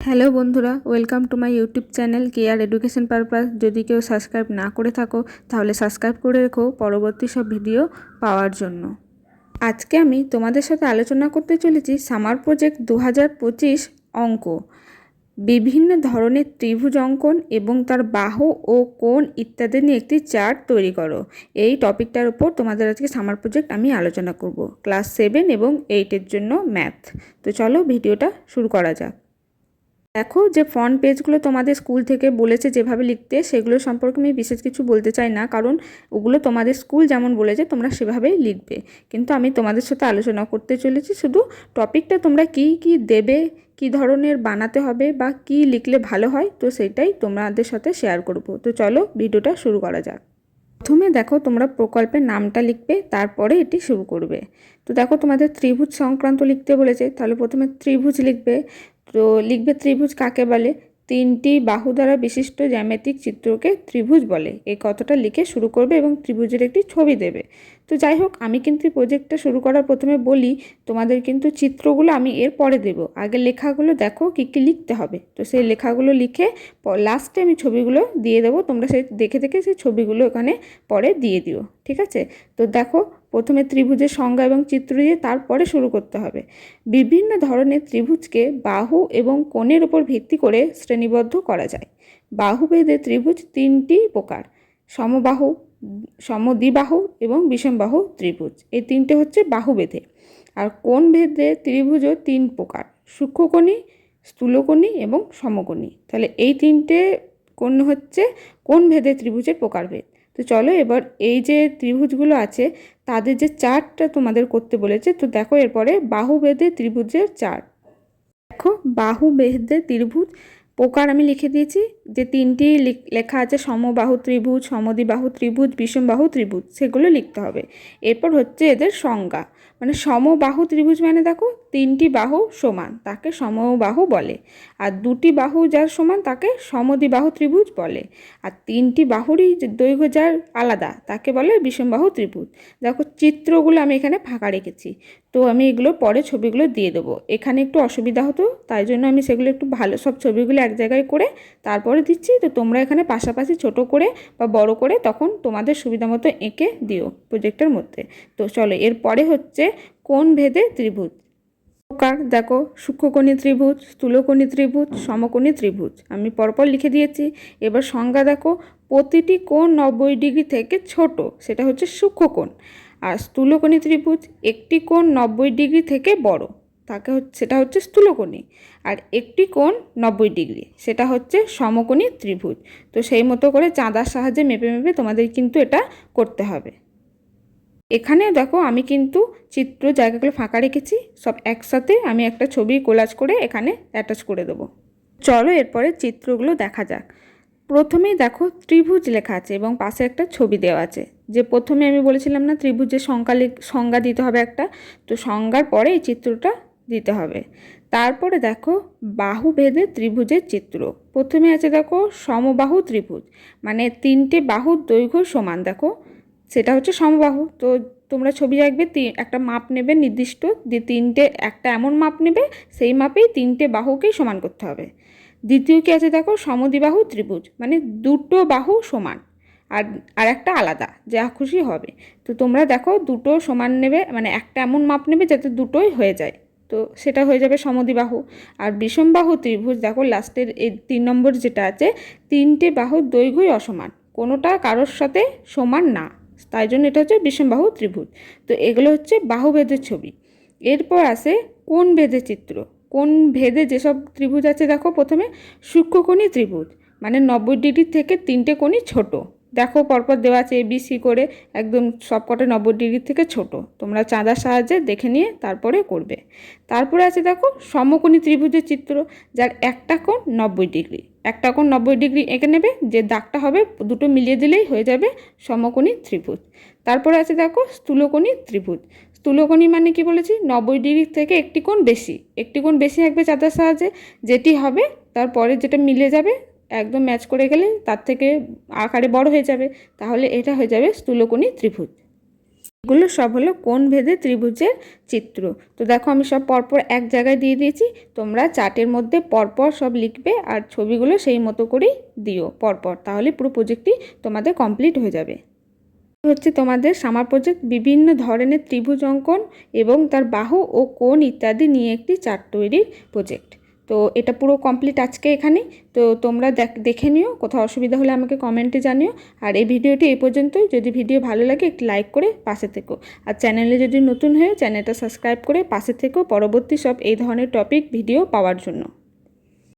Hello বন্ধুরা, welcome to my YouTube channel care education purpose. যদি কেউ সাবস্ক্রাইব না করে থাকো তাহলে সাবস্ক্রাইব করে রেখো পরবর্তী সব ভিডিও পাওয়ার জন্য। আজকে আমি তোমাদের সাথে আলোচনা করতে চলেছি সামার প্রজেক্ট 2025 অঙ্ক। বিভিন্ন ধরনের ত্রিভুজ অঙ্কন এবং তার বাহু ও কোণ ইত্যাদি নিয়ে একটি চার্ট তৈরি করো। এই টপিকটার উপর তোমাদের আজকে সামার প্রজেক্ট আমি আলোচনা করব, ক্লাস 7 এবং 8-এর জন্য ম্যাথ। তো চলো ভিডিওটা শুরু করা যাক। দেখো, যে ফ্রন্ট পেজগুলো তোমাদের স্কুল থেকে বলেছে যেভাবে লিখতে, সেগুলো সম্পর্কে আমি বিশেষ কিছু বলতে চাই না, কারণ ওগুলো তোমাদের স্কুল যেমন বলেছে তোমরা সেভাবেই লিখবে। কিন্তু আমি তোমাদের সাথে আলোচনা করতে চলেছি শুধু টপিকটা তোমরা কি কি দেবে, কি ধরনের বানাতে হবে বা কি লিখলে ভালো হয়, তো সেটাই তোমাদের সাথে শেয়ার করব। তো চলো ভিডিওটা শুরু করা যাক। প্রথমে দেখো, তোমরা প্রকল্পের নামটা লিখবে, তারপরে এটি শুরু করবে। তো দেখো, তোমাদের ত্রিভুজ সংক্রান্ত লিখতে বলেছে, তাহলে প্রথমে ত্রিভুজ লিখবে। তো লিখবে ত্রিভুজ কাকে বলে? তিনটি বাহু দ্বারা বিশিষ্ট জ্যামিতিক চিত্রকে ত্রিভুজ বলে। এই কথাটা লিখে শুরু করবে এবং ত্রিভুজের একটি ছবি দেবে। তো যাই হোক, আমি কিন্তু প্রজেক্টটা শুরু করার প্রথমে বলি তোমাদের কিন্তু চিত্রগুলো আমি এর পরে দেব। আগে লেখাগুলো দেখো কী কী লিখতে হবে, তো সেই লেখাগুলো লিখে লাস্টে আমি ছবিগুলো দিয়ে দেবো। তোমরা সেই দেখে দেখে সেই ছবিগুলো এখানে পরে দিয়ে দিও, ঠিক আছে? তো দেখো, প্রথমে ত্রিভুজের সংজ্ঞা এবং চিত্র দিয়ে তারপরে শুরু করতে হবে। বিভিন্ন ধরনের ত্রিভুজকে বাহু এবং কোণের উপর ভিত্তি করে শ্রেণীবদ্ধ করা যায়। বাহুভেদে ত্রিভুজ তিনটি প্রকার: সমবাহু, সমদ্বিবাহু এবং বিষমবাহু ত্রিভুজ। এই তিনটে হচ্ছে বাহুভেদে। আর কোণ ভেদে ত্রিভুজও তিন প্রকার: সূক্ষ্মকোণী, স্থূলকোণী এবং সমকোণী। তাহলে এই তিনটে কোণ হচ্ছে কোণ ভেদে ত্রিভুজের প্রকারভেদ। তো চলো এবার এই যে ত্রিভুজগুলো আছে তাদের যে চার্টটা তোমাদের করতে বলেছে, তো দেখো এরপরে বাহুভেদে ত্রিভুজের চার্ট। দেখো, বাহুভেদে ত্রিভুজ প্রকার আমি লিখে দিয়েছি, যে তিনটি লেখা আছে: সমবাহু ত্রিভুজ, সমদ্বিবাহু ত্রিভুজ, বিষমবাহু ত্রিভুজ, সেগুলো লিখতে হবে। এরপর হচ্ছে এদের সংজ্ঞা। মানে সমবাহু ত্রিভুজ মানে দেখো তিনটি বাহু সমান, তাকে সমবাহু বলে। আর দুটি বাহু যার সমান তাকে সমদ্বিবাহু ত্রিভুজ বলে। আর তিনটি বাহুরই দৈর্ঘ্য যার আলাদা তাকে বলে বিষমবাহু ত্রিভুজ। দেখো চিত্রগুলো আমি এখানে ফাঁকা রেখেছি, তো আমি এগুলো পরে ছবিগুলো দিয়ে দেবো। এখানে একটু অসুবিধা হতো, তাই জন্য আমি সেগুলো একটু ভালো সব ছবিগুলো এক জায়গায় করে তারপরে দিচ্ছি। তো তোমরা এখানে পাশাপাশি ছোট করে বা বড় করে তখন তোমাদের সুবিধা মতো এঁকে দিও প্রজেক্টের মধ্যে। তো চলো এরপরে হচ্ছে কোণ ভেদে ত্রিভুজ প্রকার। দেখো, সূক্ষ্মকোণী ত্রিভুজ, স্থূলকোণী ত্রিভুজ, সমকোণী ত্রিভুজ আমি পরপর লিখে দিয়েছি। এবার সংজ্ঞা দেখো, প্রতিটি কোণ 90 ডিগ্রি থেকে ছোট, সেটা হচ্ছে সূক্ষ্মকোণ। আর স্থূলকোণী ত্রিভুজ একটি কোণ 90 ডিগ্রি থেকে বড়, তাকে সেটা হচ্ছে স্থূলকোণী। আর একটি কোণ 90 ডিগ্রি, সেটা হচ্ছে সমকোণী ত্রিভুজ। তো সেই মতো করে চাঁদার সাহায্যে মেপে মেপে তোমাদের কিন্তু এটা করতে হবে। এখানে দেখো আমি কিন্তু চিত্র জায়গাগুলো ফাঁকা রেখেছি, সব একসাথে আমি একটা ছবি কোলাজ করে এখানে অ্যাটাচ করে দেবো। চলো এরপরে চিত্রগুলো দেখা যাক। প্রথমেই দেখো ত্রিভুজ লেখা আছে এবং পাশে একটা ছবি দেওয়া আছে। যে প্রথমে আমি বলেছিলাম না ত্রিভুজের সংজ্ঞা দিতে হবে একটা, তো সংজ্ঞার পরে এই চিত্রটা দিতে হবে। তারপরে দেখো বাহুভেদে ত্রিভুজের চিত্র। প্রথমে আছে দেখো সমবাহু ত্রিভুজ, মানে তিনটে বাহুর দৈর্ঘ্য সমান। দেখো সেটা হচ্ছে সমবাহু। তো তোমরা ছবি আঁকবে, একটা মাপ নেবে নির্দিষ্ট, যে তিনটে একটা এমন মাপ নেবে, সেই মাপেই তিনটে বাহুকেই সমান করতে হবে। দ্বিতীয় কি আছে দেখো সমদ্বিবাহু ত্রিভুজ, মানে দুটো বাহু সমান আর আর একটা আলাদা, যা খুশি হবে। তো তোমরা দেখো দুটো সমান নেবে, মানে একটা এমন মাপ নেবে যাতে দুটোই হয়ে যায়, তো সেটা হয়ে যাবে সমদ্বিবাহু। আর বিষমবাহু ত্রিভুজ দেখো লাস্টের এই 3 নম্বর যেটা আছে, তিনটে বাহুর দৈর্ঘ্যই অসমান, কোনোটা কারোর সাথে সমান না, তাই জন্য এটা হচ্ছে বিষমবাহু ত্রিভুজ। তো এগুলো হচ্ছে বাহুভেদের ছবি। এরপর আসে কোণ ভেদের চিত্র। কোণ ভেদে যেসব ত্রিভুজ আছে দেখো, প্রথমে সূক্ষ্মকোণী ত্রিভুজ, মানে 90 ডিগ্রি থেকে তিনটে কোণই ছোট। দেখো পরপর দেওয়া আছে ABC করে, একদম সবকটা 90 ডিগ্রি থেকে ছোট। তোমরা চাঁদার সাহায্যে দেখে নিয়ে তারপরে করবে। তারপরে আছে দেখো সমকোণী ত্রিভুজের চিত্র, যার একটা কোণ 90 ডিগ্রি। একটা কোণ 90 ডিগ্রি এঁকে নেবে, যে দাগটা হবে দুটো মিলিয়ে দিলেই হয়ে যাবে সমকোণী ত্রিভুজ। তারপরে আছে দেখো স্থূলকোণী ত্রিভুজ। স্থূলকোণী মানে কি বলেছি, 90 ডিগ্রি থেকে একটি কোণ বেশি, একটি কোণ বেশি আঁকবে চাঁদার সাহায্যে, যেটি হবে তারপরে যেটা মিলে যাবে একদম ম্যাচ করে গেলে তার থেকে আকারে বড় হয়ে যাবে, তাহলে এটা হয়ে যাবে স্থূলকোণী ত্রিভুজ। এগুলো সব হলো কোণ ভেদে ত্রিভুজের চিত্র। তো দেখো আমি সব পরপর এক জায়গায় দিয়ে দিয়েছি, তোমরা চার্টের মধ্যে পরপর সব লিখবে আর ছবিগুলো সেই মতো করেই দিও পরপর, তাহলে পুরো প্রজেক্টটি তোমাদের কমপ্লিট হয়ে যাবে। হচ্ছে তোমাদের সামার প্রজেক্ট বিভিন্ন ধরনের ত্রিভুজ অঙ্কন এবং তার বাহু ও কোণ ইত্যাদি নিয়ে একটি চার্ট তৈরির প্রজেক্ট। তো এটা পুরো কমপ্লিট আজকে এখানে। তো তোমরা দেখে নিও, কোথাও অসুবিধা হলে আমাকে কমেন্টে জানিও। আর এই ভিডিওটি এই পর্যন্তই। যদি ভিডিও ভালো লাগে একটি লাইক করে পাশে থেকো, আর চ্যানেলে যদি নতুন হয়ে চ্যানেলটা সাবস্ক্রাইব করে পাশে থেকো পরবর্তী সব এই ধরনের টপিক ভিডিও পাওয়ার জন্য।